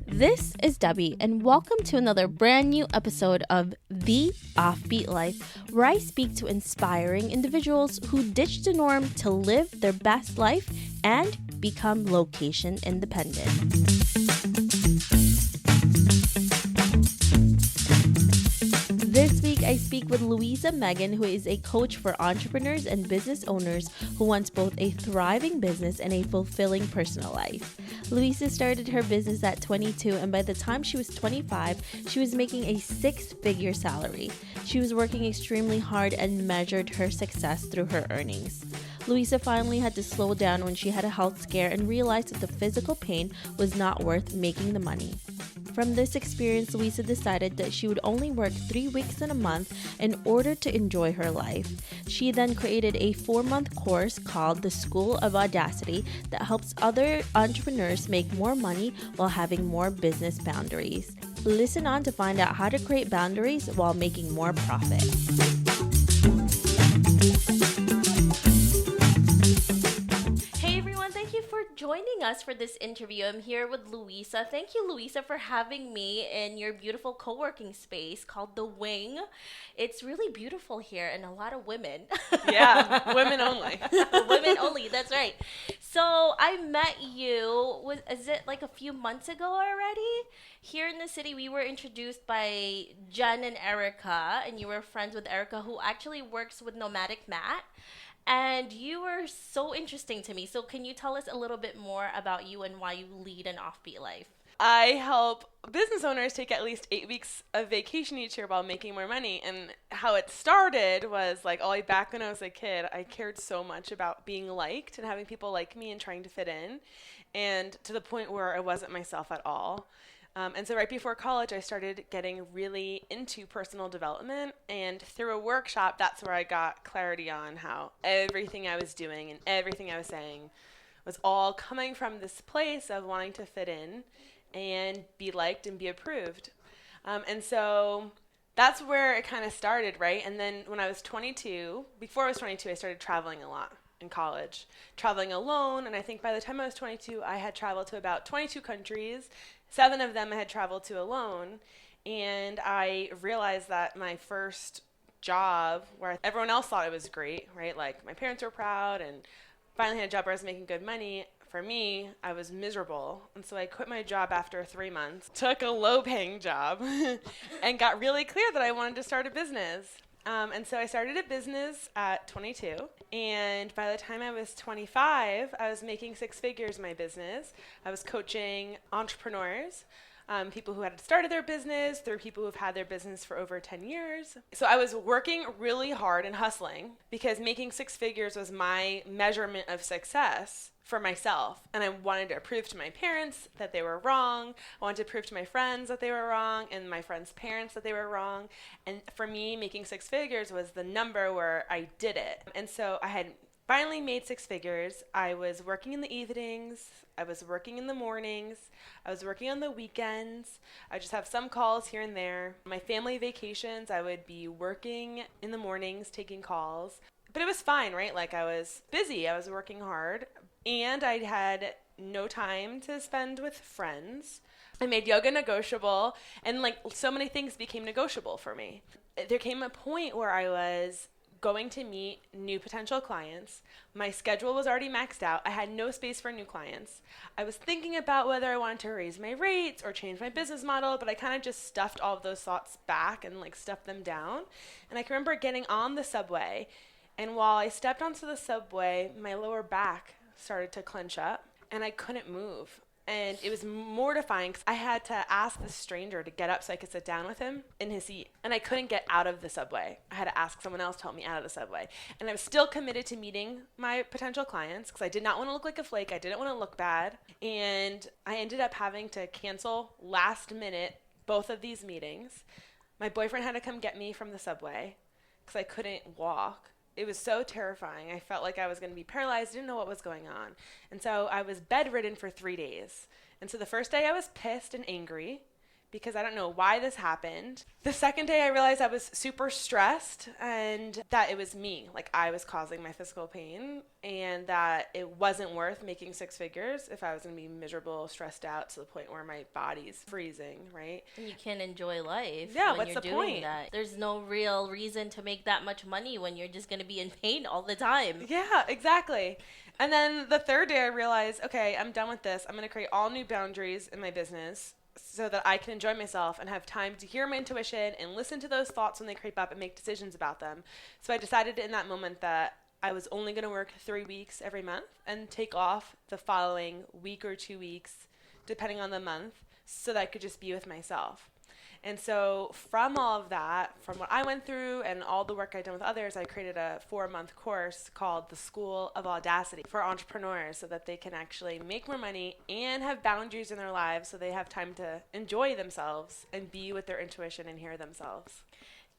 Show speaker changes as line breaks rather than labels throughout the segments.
This is Debbie, and welcome to another brand new episode of The Offbeat Life, where I speak to inspiring individuals who ditch the norm to live their best life and become location independent. This week, I speak with Louiza Megan, who is a coach for entrepreneurs and business owners who wants both a thriving business and a fulfilling personal life. Louiza started her business at 22, and by the time she was 25, she was making a six-figure salary. She was working extremely hard and measured her success through her earnings. Louiza finally had to slow down when she had a health scare and realized that the physical pain was not worth making the money. From this experience, Louiza decided that she would only work 3 weeks in a month in order to enjoy her life. She then created a 4-month course called the School of Audacity that helps other entrepreneurs make more money while having more business boundaries. Listen on to find out how to create boundaries while making more profit. Thank you for joining us for this interview. I'm here with Louiza. Thank you, Louiza, for having me in your beautiful co-working space called The Wing. It's really beautiful here and a lot of women.
Yeah, women only.
Women only, that's right. So I met you, is it like a few months ago already? Here in the city, we were introduced by Jen and Erica, and you were friends with Erica, who actually works with Nomadic Matt. And you were so interesting to me. So can you tell us a little bit more about you and why you lead an offbeat life?
I help business owners take at least 8 weeks of vacation each year while making more money. And how it started was like all the way back when I was a kid, I cared so much about being liked and having people like me and trying to fit in. And to the point where I wasn't myself at all. And so right before college, I started getting really into personal development. And through a workshop, that's where I got clarity on how everything I was doing and everything I was saying was all coming from this place of wanting to fit in and be liked and be approved. And so that's where it kind of started, right? And then when I was 22, before I was 22, I started traveling a lot in college, traveling alone. And I think by the time I was 22, I had traveled to about 22 countries. 7 of them I had traveled to alone, and I realized that my first job, where everyone else thought it was great, right? Like my parents were proud and finally had a job where I was making good money. For me, I was miserable, and so I quit my job after 3 months, took a low-paying job, and got really clear that I wanted to start a business. And so I started a business at 22, and by the time I was 25, I was making 6 figures in my business. I was coaching entrepreneurs, people who had started their business, through people who have had their business for over 10 years. So I was working really hard and hustling because making 6 figures was my measurement of success for myself. And I wanted to prove to my parents that they were wrong. I wanted to prove to my friends that they were wrong and my friends' parents that they were wrong. And for me, making 6 figures was the number where I did it. And so I had finally made 6 figures. I was working in the evenings. I was working in the mornings. I was working on the weekends. I just have some calls here and there. My family vacations, I would be working in the mornings, taking calls. But it was fine, right? Like I was busy. I was working hard. And I had no time to spend with friends. I made yoga negotiable, and like so many things became negotiable for me. There came a point where I was going to meet new potential clients. My schedule was already maxed out. I had no space for new clients. I was thinking about whether I wanted to raise my rates or change my business model, but I kind of just stuffed all of those thoughts back and like stuffed them down. And I can remember getting on the subway, and while I stepped onto the subway, my lower back started to clench up and I couldn't move. And it was mortifying because I had to ask this stranger to get up so I could sit down with him in his seat. And I couldn't get out of the subway. I had to ask someone else to help me out of the subway. And I was still committed to meeting my potential clients because I did not want to look like a flake. I didn't want to look bad. And I ended up having to cancel last minute both of these meetings. My boyfriend had to come get me from the subway because I couldn't walk. It was so terrifying. I felt like I was going to be paralyzed. Didn't know what was going on. And so I was bedridden for 3 days. And so the first day I was pissed and angry because I don't know why this happened. The second day I realized I was super stressed and that it was me. Like I was causing my physical pain and that it wasn't worth making six figures if I was going to be miserable, stressed out to the point where my body's freezing, right?
And you can't enjoy life
Yeah,
when
what's
you're
the
doing
point?
that. There's no real reason to make that much money when you're just going to be in pain all the time.
Yeah, exactly. And then the third day I realized, okay, I'm done with this. I'm going to create all new boundaries in my business so that I can enjoy myself and have time to hear my intuition and listen to those thoughts when they creep up and make decisions about them. So I decided in that moment that I was only going to work 3 weeks every month and take off the following week or 2 weeks, depending on the month, so that I could just be with myself. And so from all of that, from what I went through and all the work I've done with others, I created a 4-month course called the School of Audacity for entrepreneurs so that they can actually make more money and have boundaries in their lives so they have time to enjoy themselves and be with their intuition and hear themselves.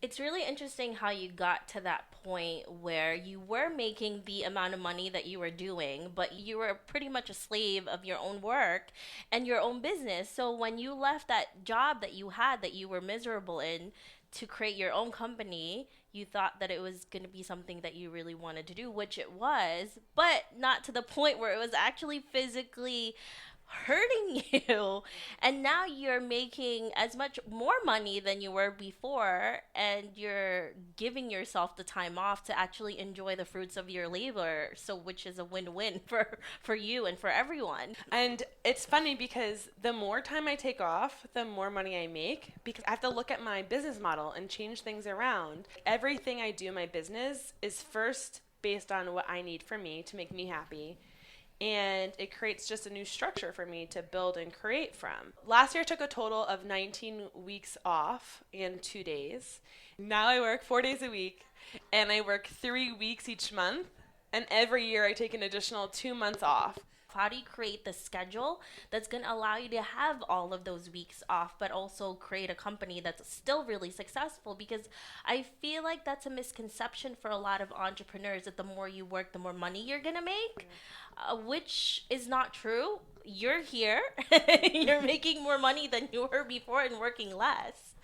It's really interesting how you got to that point where you were making the amount of money that you were doing, but you were pretty much a slave of your own work and your own business. So when you left that job that you had that you were miserable in to create your own company, you thought that it was going to be something that you really wanted to do, which it was, but not to the point where it was actually physically hurting you, and now you're making as much more money than you were before, and you're giving yourself the time off to actually enjoy the fruits of your labor, so which is a win-win for you and for everyone.
And it's funny because the more time I take off, the more money I make, because I have to look at my business model and change things around. Everything I do in my business is first based on what I need for me to make me happy. And it creates just a new structure for me to build and create from. Last year I took a total of 19 weeks off and 2 days. Now I work 4 days a week and I work 3 weeks each month. And every year I take an additional 2 months off.
How do you create the schedule that's going to allow you to have all of those weeks off, but also create a company that's still really successful? Because I feel like that's a misconception for a lot of entrepreneurs, that the more you work, the more money you're going to make, which is not true. You're here. You're making more money than you were before and working less.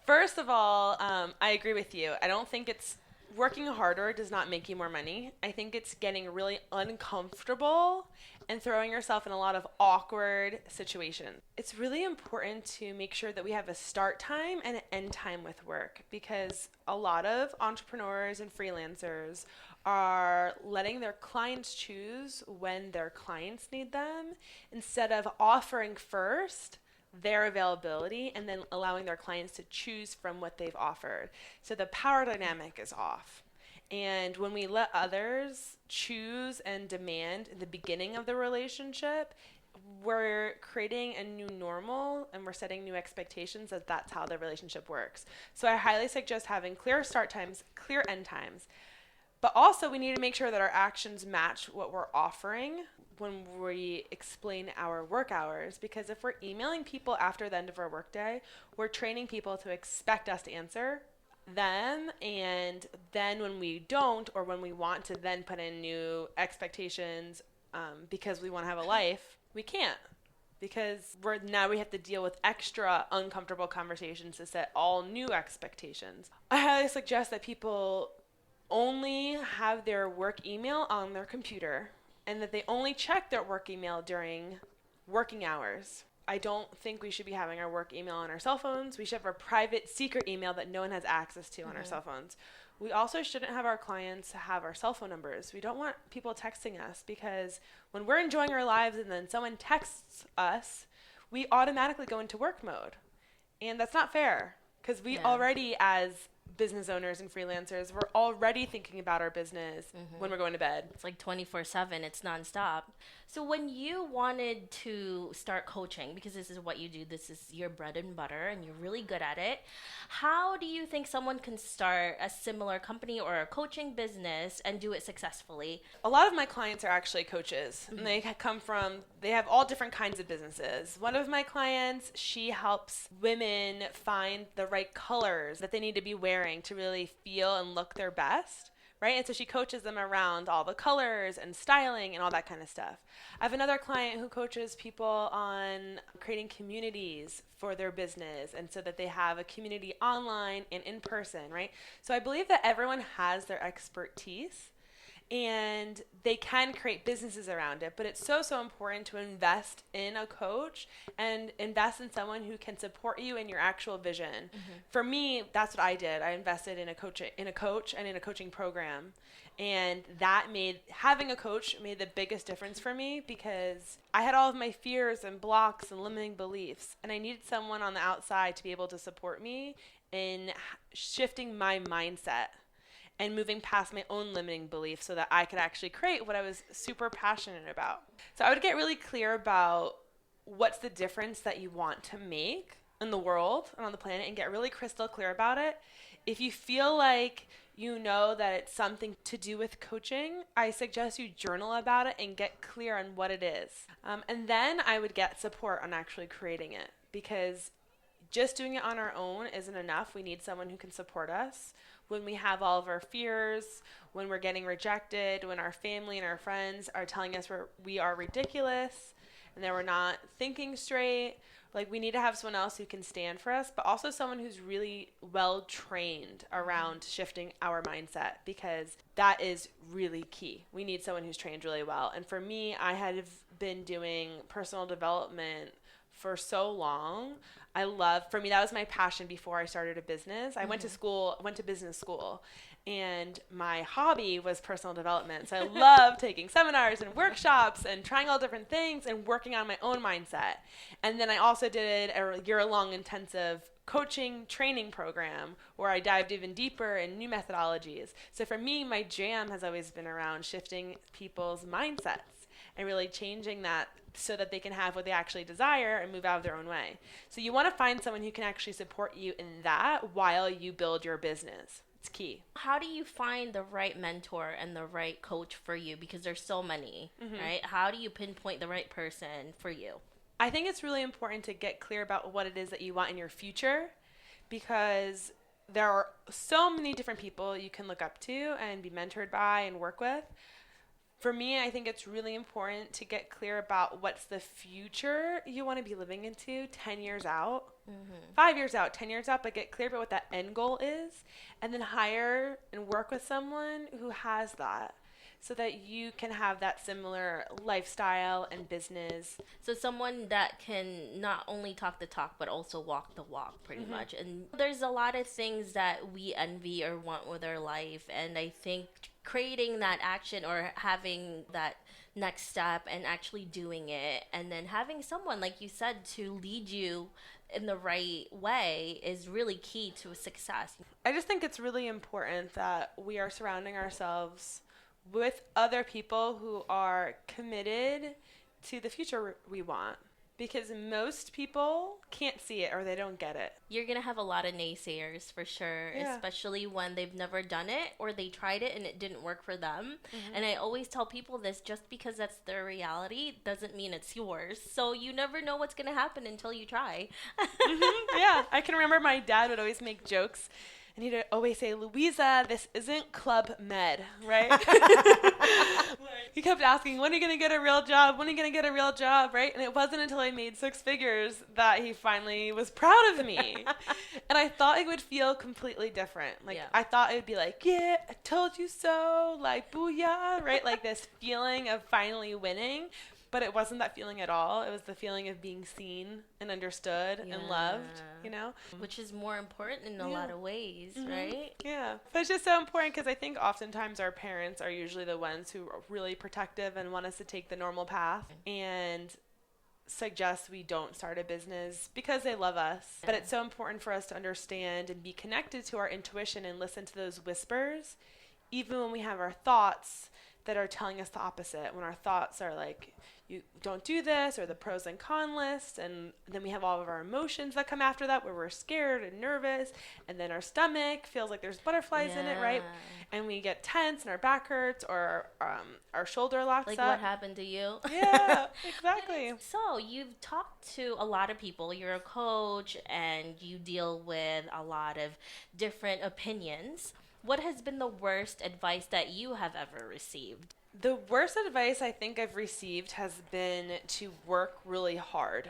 First of all, I agree with you. I don't think it's working harder does not make you more money. I think it's getting really uncomfortable and throwing yourself in a lot of awkward situations. It's really important to make sure that we have a start time and an end time with work, because a lot of entrepreneurs and freelancers are letting their clients choose when their clients need them instead of offering first their availability and then allowing their clients to choose from what they've offered. So the power dynamic is off. And when we let others choose and demand in the beginning of the relationship, we're creating a new normal and we're setting new expectations that that's how the relationship works. So I highly suggest having clear start times, clear end times. But also we need to make sure that our actions match what we're offering when we explain our work hours, because if we're emailing people after the end of our workday, we're training people to expect us to answer them, and then when we don't, or when we want to then put in new expectations because we want to have a life, we can't, because we have to deal with extra uncomfortable conversations to set all new expectations. I highly suggest that people only have their work email on their computer and that they only check their work email during working hours. I don't think we should be having our work email on our cell phones. We should have a private secret email that no one has access to on our cell phones. We also shouldn't have our clients have our cell phone numbers. We don't want people texting us, because when we're enjoying our lives and then someone texts us, we automatically go into work mode. And that's not fair, because we already, as business owners and freelancers, we're already thinking about our business when we're going to bed.
It's like 24/7. It's nonstop. So when you wanted to start coaching, because this is what you do, this is your bread and butter and you're really good at it, how do you think someone can start a similar company or a coaching business and do it successfully?
A lot of my clients are actually coaches, and they have all different kinds of businesses. One of my clients, she helps women find the right colors that they need to be wearing to really feel and look their best, right? And so she coaches them around all the colors and styling and all that kind of stuff. I have another client who coaches people on creating communities for their business, and so that they have a community online and in person, right? So I believe that everyone has their expertise, and they can create businesses around it. But it's so important to invest in a coach and invest in someone who can support you in your actual vision. For me, that's what I did. I invested in a coach and in a coaching program. And that having a coach made the biggest difference for me, because I had all of my fears and blocks and limiting beliefs, and I needed someone on the outside to be able to support me in shifting my mindset and moving past my own limiting beliefs so that I could actually create what I was super passionate about. So I would get really clear about what's the difference that you want to make in the world and on the planet, and get really crystal clear about it. If you feel like you know that it's something to do with coaching, I suggest you journal about it and get clear on what it is. And then I would get support on actually creating it, because just doing it on our own isn't enough. We need someone who can support us when we have all of our fears, when we're getting rejected, when our family and our friends are telling us we are ridiculous and that we're not thinking straight. Like, we need to have someone else who can stand for us, but also someone who's really well trained around shifting our mindset, because that is really key. We need someone who's trained really well. And for me, I had been doing personal development for so long. For me, that was my passion before I started a business. I went to business school, and my hobby was personal development. So I love taking seminars and workshops and trying all different things and working on my own mindset. And then I also did a year-long intensive coaching training program where I dived even deeper in new methodologies. So for me, my jam has always been around shifting people's mindsets and really changing that so that they can have what they actually desire and move out of their own way. So you want to find someone who can actually support you in that while you build your business. It's key.
How do you find the right mentor and the right coach for you? Because there's so many, right? How do you pinpoint the right person for you?
I think it's really important to get clear about what it is that you want in your future, because there are so many different people you can look up to and be mentored by and work with. For me, I think it's really important to get clear about what's the future you want to be living into 10 years out, 5 years out, 10 years out, but get clear about what that end goal is, and then hire and work with someone who has that, so that you can have that similar lifestyle and business.
So someone that can not only talk the talk, but also walk the walk, pretty much. And there's a lot of things that we envy or want with our life, and I think creating that action or having that next step and actually doing it, and then having someone, like you said, to lead you in the right way is really key to success.
I just think it's really important that we are surrounding ourselves with other people who are committed to the future we want, because most people can't see it or they don't get it.
You're going to have a lot of naysayers for sure, especially when they've never done it or they tried it and it didn't work for them. And I always tell people this, just because that's their reality doesn't mean it's yours. So you never know what's going to happen until you try.
Yeah, I can remember my dad would always make jokes. And he'd always say, "Louisa, this isn't Club Med," right? He kept asking, "When are you going to get a real job? When are you going to get a real job?" Right? And it wasn't until I made 6 figures that he finally was proud of me. And I thought it would feel completely different. I thought it would be like, "Yeah, I told you so," like, "Booyah," right? Like this feeling of finally winning. But it wasn't that feeling at all. It was the feeling of being seen and understood and loved, you know?
Which is more important in a lot of ways, right?
Yeah. But it's just so important, because I think oftentimes our parents are usually the ones who are really protective and want us to take the normal path and suggest we don't start a business because they love us. But it's so important for us to understand and be connected to our intuition and listen to those whispers, even when we have our thoughts that are telling us the opposite. When our thoughts are like, you don't do this, or the pros and con list, and then we have all of our emotions that come after that, where we're scared and nervous, and then our stomach feels like there's butterflies in it, right? And we get tense and our back hurts, or our shoulder locks up.
Like what happened to you?
Yeah, exactly.
So you've talked to a lot of people. You're a coach and you deal with a lot of different opinions. What has been the worst advice that you have ever received?
The worst advice I think I've received has been to work really hard,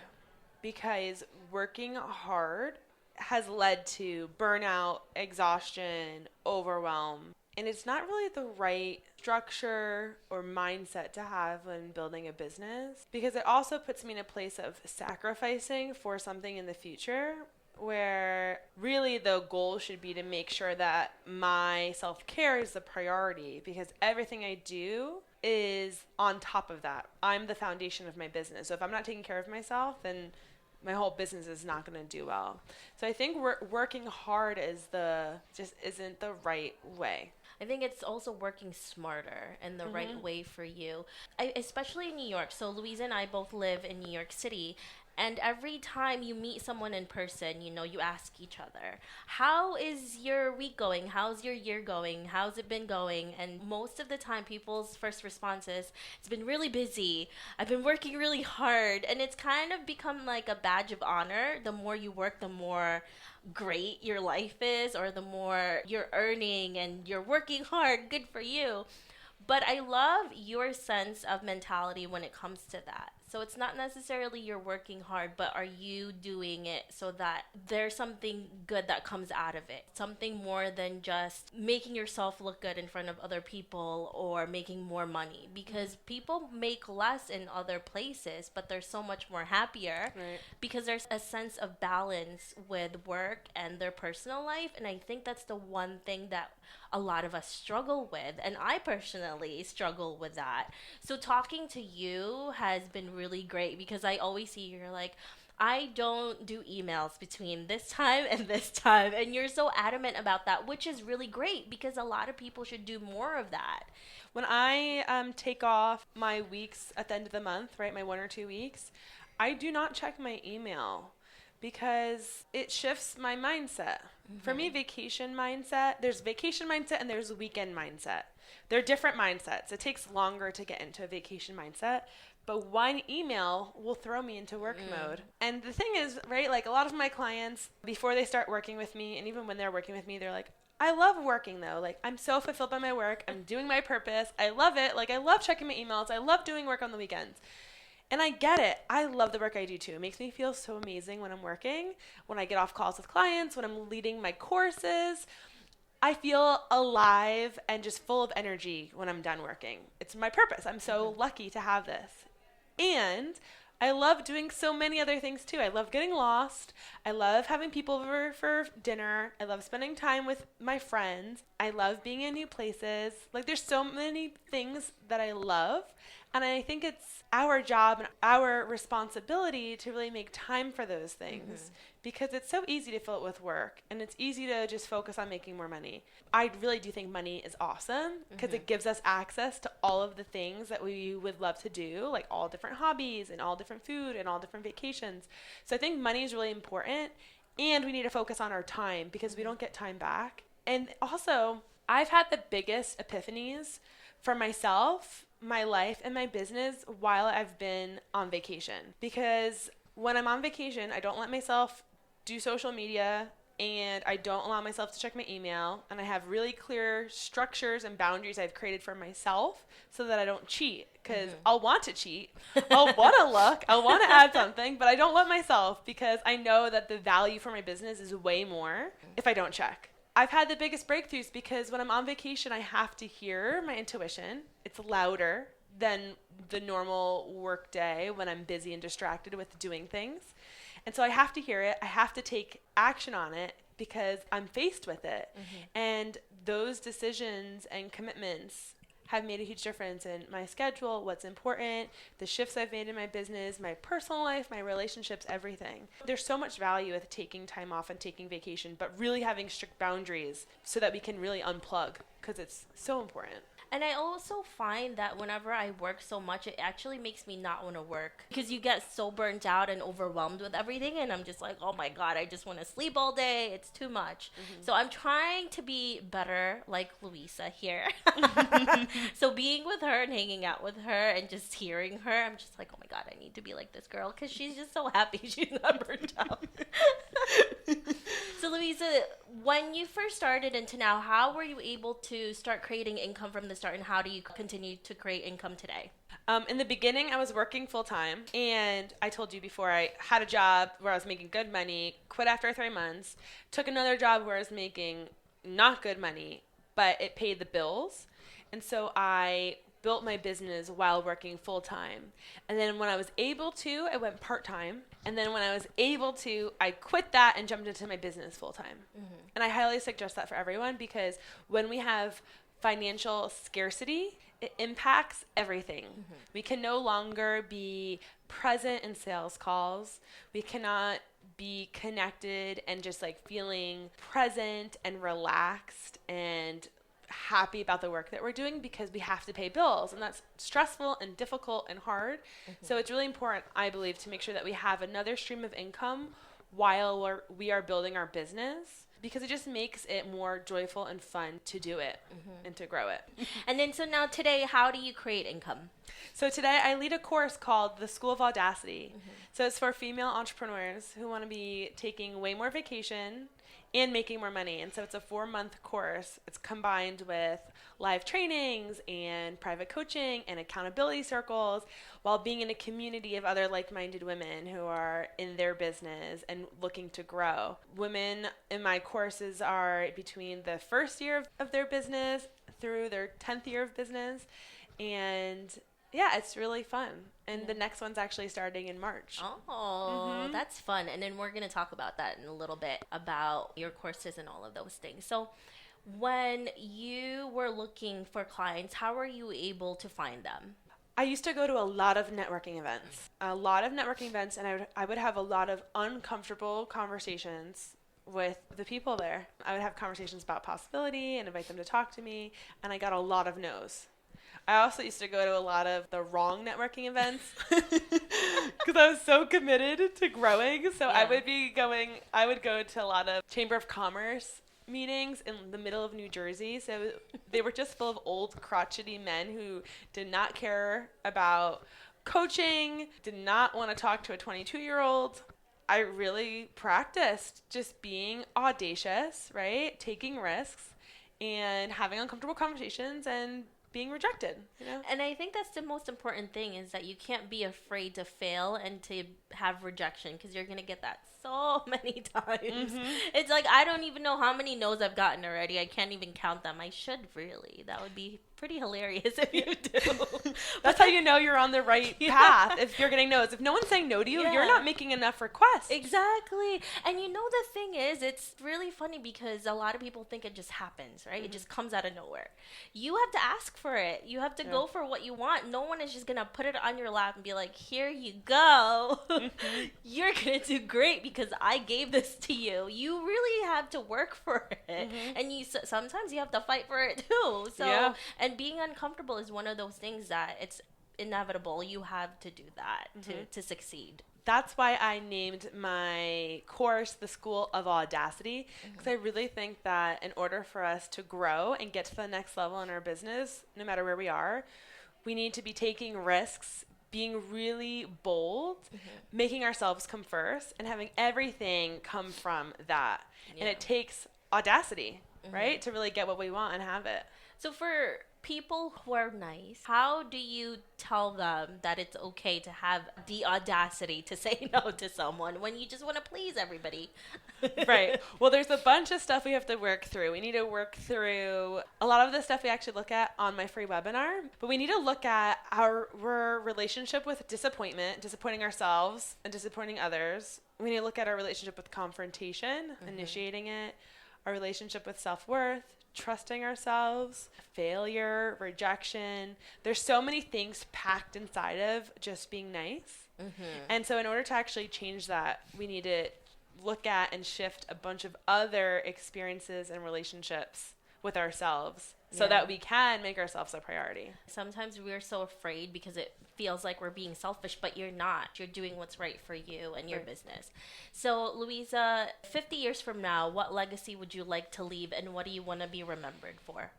because working hard has led to burnout, exhaustion, overwhelm. And it's not really the right structure or mindset to have when building a business, because it also puts me in a place of sacrificing for something in the future, where really the goal should be to make sure that my self-care is the priority, because everything I do is on top of that. I'm the foundation of my business. So if I'm not taking care of myself, then my whole business is not going to do well. So I think working hard just isn't the right way.
I think it's also working smarter and the right way for you. Especially in New York. So Louisa and I both live in New York City. And every time you meet someone in person, you ask each other, how is your week going? How's your year going? How's it been going? And most of the time, people's first response is, it's been really busy. I've been working really hard. And it's kind of become like a badge of honor. The more you work, the more great your life is, or the more you're earning and you're working hard. Good for you. But I love your sense of mentality when it comes to that. So it's not necessarily you're working hard, but are you doing it so that there's something good that comes out of it? Something more than just making yourself look good in front of other people or making more money. Because people make less in other places, but they're so much more happier,
Right.
because there's a sense of balance with work and their personal life. And I think that's the one thing that a lot of us struggle with, and I personally struggle with that. So talking to you has been really great, because I always see you're like, I don't do emails between this time and this time, and you're so adamant about that, which is really great, because a lot of people should do more of that.
When I take off my weeks at the end of the month, right, my 1 or 2 weeks, I do not check my email, because it shifts my mindset. For me, vacation mindset, there's vacation mindset and there's weekend mindset. They're different mindsets. It takes longer to get into a vacation mindset, but one email will throw me into work mode. And the thing is, right, like a lot of my clients, before they start working with me, and even when they're working with me, they're like, I love working though. Like, I'm so fulfilled by my work. I'm doing my purpose. I love it. Like, I love checking my emails. I love doing work on the weekends. And I get it. I love the work I do too. It makes me feel so amazing when I'm working, when I get off calls with clients, when I'm leading my courses. I feel alive and just full of energy when I'm done working. It's my purpose. I'm so lucky to have this. And I love doing so many other things too. I love getting lost. I love having people over for dinner. I love spending time with my friends. I love being in new places. Like, there's so many things that I love. And I think it's our job and our responsibility to really make time for those things, because it's so easy to fill it with work, and it's easy to just focus on making more money. I really do think money is awesome, because it gives us access to all of the things that we would love to do, like all different hobbies and all different food and all different vacations. So I think money is really important, and we need to focus on our time, because we don't get time back. And also, I've had the biggest epiphanies for myself, my life, and my business while I've been on vacation. Because when I'm on vacation, I don't let myself do social media, and I don't allow myself to check my email, and I have really clear structures and boundaries I've created for myself so that I don't cheat, because I'll want to cheat. I'll want to look. I'll want to add something, but I don't let myself, because I know that the value for my business is way more if I don't check. I've had the biggest breakthroughs because when I'm on vacation, I have to hear my intuition. It's louder than the normal work day when I'm busy and distracted with doing things. And so I have to hear it. I have to take action on it because I'm faced with it. And those decisions and commitments have made a huge difference in my schedule, what's important, the shifts I've made in my business, my personal life, my relationships, everything. There's so much value with taking time off and taking vacation, but really having strict boundaries so that we can really unplug, because it's so important.
And I also find that whenever I work so much, it actually makes me not want to work, because you get so burnt out and overwhelmed with everything. And I'm just like, oh my God, I just want to sleep all day. It's too much. So I'm trying to be better like Louisa here. So being with her and hanging out with her and just hearing her, I'm just like, oh my God, I need to be like this girl, because she's just so happy she's not burnt out. So, Louisa, when you first started into now, how were you able to start creating income from the start, and how do you continue to create income today?
In the beginning, I was working full time, and I told you before, I had a job where I was making good money, quit after 3 months, took another job where I was making not good money, but it paid the bills. And so I built my business while working full time. And then when I was able to, I went part time. And then when I was able to, I quit that and jumped into my business full time. Mm-hmm. And I highly suggest that for everyone, because when we have financial scarcity, it impacts everything. Mm-hmm. We can no longer be present in sales calls. We cannot be connected and just like feeling present and relaxed and happy about the work that we're doing, because we have to pay bills, and that's stressful and difficult and hard. Mm-hmm. So it's really important, I believe, to make sure that we have another stream of income while we are building our business, because it just makes it more joyful and fun to do it. Mm-hmm. and to grow it.
And then so now today, how do you create income?
So today I lead a course called the School of Audacity. Mm-hmm. So it's for female entrepreneurs who want to be taking way more vacation and making more money. And so it's a 4-month course. It's combined with live trainings and private coaching and accountability circles, while being in a community of other like-minded women who are in their business and looking to grow. Women in my courses are between the first year of their business through their 10th year of business. And yeah, it's really fun. And the next one's actually starting in March.
Oh, that's fun. And then we're going to talk about that in a little bit, about your courses and all of those things. So when you were looking for clients, how were you able to find them?
I used to go to a lot of networking events. And I would have a lot of uncomfortable conversations with the people there. I would have conversations about possibility and invite them to talk to me, and I got a lot of no's. I also used to go to a lot of the wrong networking events because I was so committed to growing. So yeah. I would go to a lot of Chamber of Commerce meetings in the middle of New Jersey. So they were just full of old crotchety men who did not care about coaching, did not want to talk to a 22-year-old. I really practiced just being audacious, right? Taking risks and having uncomfortable conversations and being rejected, you know?
And I think that's the most important thing, is that you can't be afraid to fail and to have rejection, because you're going to get that so many times. Mm-hmm. It's like, I don't even know how many no's I've gotten already. I can't even count them. I should really. That would be pretty hilarious if you do.
That's how you know you're on the right path, if you're getting no's. If no one's saying no to you, you're not making enough requests.
Exactly. And you know, the thing is, it's really funny because a lot of people think it just happens, right? Mm-hmm. It just comes out of nowhere. You have to ask for it. You have to go for what you want. No one is just going to put it on your lap and be like, here you go. Mm-hmm. You're going to do great because I gave this to you. You really have to work for it. Mm-hmm. And sometimes you have to fight for it too. So, and being uncomfortable is one of those things that it's inevitable. You have to do that to succeed.
That's why I named my course the School of Audacity, because I really think that in order for us to grow and get to the next level in our business, no matter where we are, we need to be taking risks, being really bold, making ourselves come first, and having everything come from that. Yeah. And it takes audacity, right, to really get what we want and have it.
So for people who are nice, how do you tell them that it's okay to have the audacity to say no to someone when you just want to please everybody?
Right. Well, there's a bunch of stuff we have to work through. We need to work through a lot of the stuff we actually look at on my free webinar, but we need to look at our relationship with disappointing ourselves and disappointing others. We need to look at our relationship with confrontation, initiating it, our relationship with self-worth, trusting ourselves, failure, rejection. There's so many things packed inside of just being nice. And so in order to actually change that, we need to look at and shift a bunch of other experiences and relationships with ourselves so that we can make ourselves a priority.
Sometimes we're so afraid because it feels like we're being selfish, but you're not. You're doing what's right for you and your business. So, Louisa, 50 years from now, what legacy would you like to leave, and what do you want to be remembered for?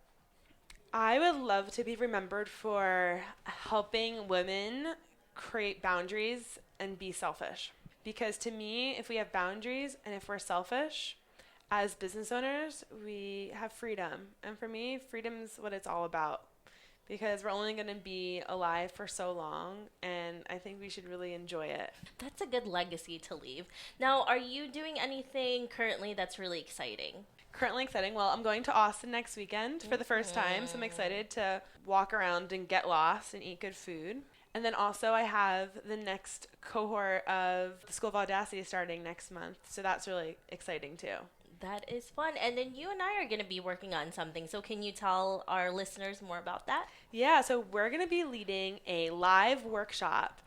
I would love to be remembered for helping women create boundaries and be selfish. Because to me, if we have boundaries and if we're selfish, as business owners, we have freedom. And for me, freedom's what it's all about. Because we're only going to be alive for so long, and I think we should really enjoy it.
That's a good legacy to leave. Now, are you doing anything currently that's really exciting?
Currently exciting. Well, I'm going to Austin next weekend for the first time, so I'm excited to walk around and get lost and eat good food. And then also I have the next cohort of the School of Audacity starting next month, so that's really exciting too.
That is fun. And then you and I are going to be working on something. So can you tell our listeners more about that?
Yeah, so we're going to be leading a live workshop.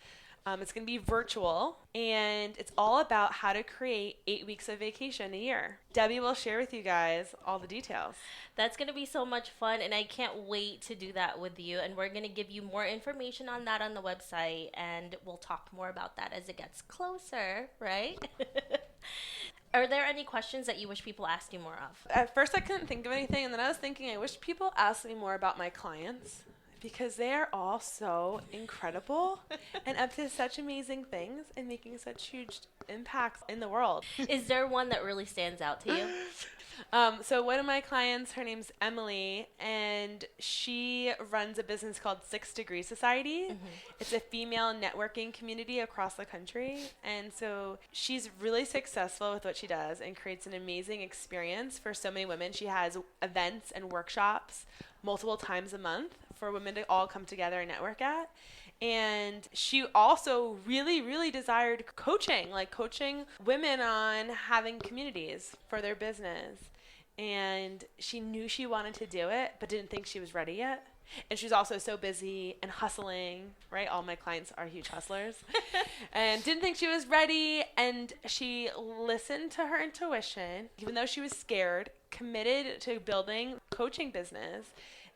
It's going to be virtual, and it's all about how to create 8 weeks of vacation a year. Debbie will share with you guys all the details.
That's going to be so much fun, and I can't wait to do that with you. And we're going to give you more information on that on the website, and we'll talk more about that as it gets closer, right? Are there any questions that you wish people asked you more of?
At first, I couldn't think of anything, and then I was thinking I wish people asked me more about my clients because they are all so incredible and up to such amazing things and making such huge impacts in the world.
Is there one that really stands out to you?
So one of my clients, her name's Emily, and she runs a business called 6 Degree Society. Mm-hmm. It's a female networking community across the country. And so she's really successful with what she does and creates an amazing experience for so many women. She has events and workshops multiple times a month for women to all come together and network at. And she also really, really desired coaching, like coaching women on having communities for their business. And she knew she wanted to do it, but didn't think she was ready yet. And she's also so busy and hustling, right? All my clients are huge hustlers. And didn't think she was ready. And she listened to her intuition, even though she was scared, committed to building a coaching business.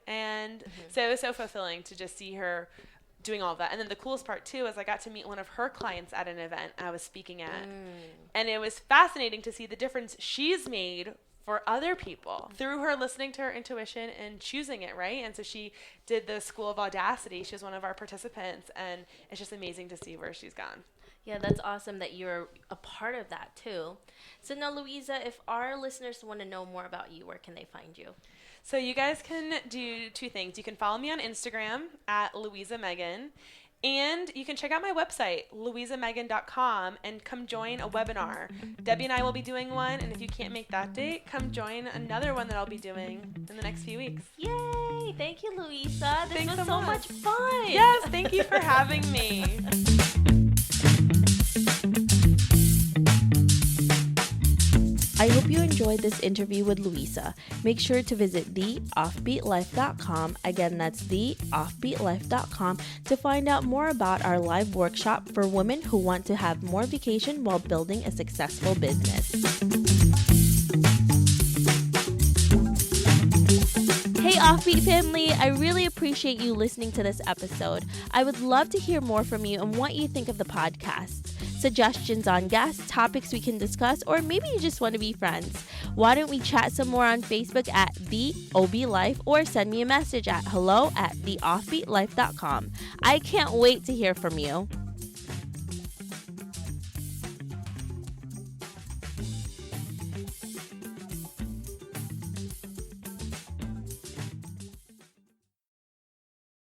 And so it was so fulfilling to just see her doing all of that. And then the coolest part too is I got to meet one of her clients at an event I was speaking at. And it was fascinating to see the difference she's made for other people through her listening to her intuition and choosing it, right? And so she did the School of Audacity. She was one of our participants, and it's just amazing to see where she's gone.
Yeah, that's awesome that you're a part of that too. So now, Louisa, if our listeners want to know more about you, where can they find you?
So you guys can do 2 things. You can follow me on Instagram at Louiza Megan, and you can check out my website, louisamegan.com, and come join a webinar. Debbie and I will be doing one, and if you can't make that date, come join another one that I'll be doing in the next few weeks.
Yay! Thank you, Louisa. This
Thanks
was
so
much fun.
Yes, thank you for having me.
I hope you enjoyed this interview with Louisa. Make sure to visit theoffbeatlife.com. Again, that's theoffbeatlife.com to find out more about our live workshop for women who want to have more vacation while building a successful business. Hey Offbeat family, I really appreciate you listening to this episode. I would love to hear more from you and what you think of the podcast. Suggestions on guests, topics we can discuss, or maybe you just want to be friends. Why don't we chat some more on Facebook at The OB Life, or send me a message at hello@theoffbeatlife.com. I can't wait to hear from you.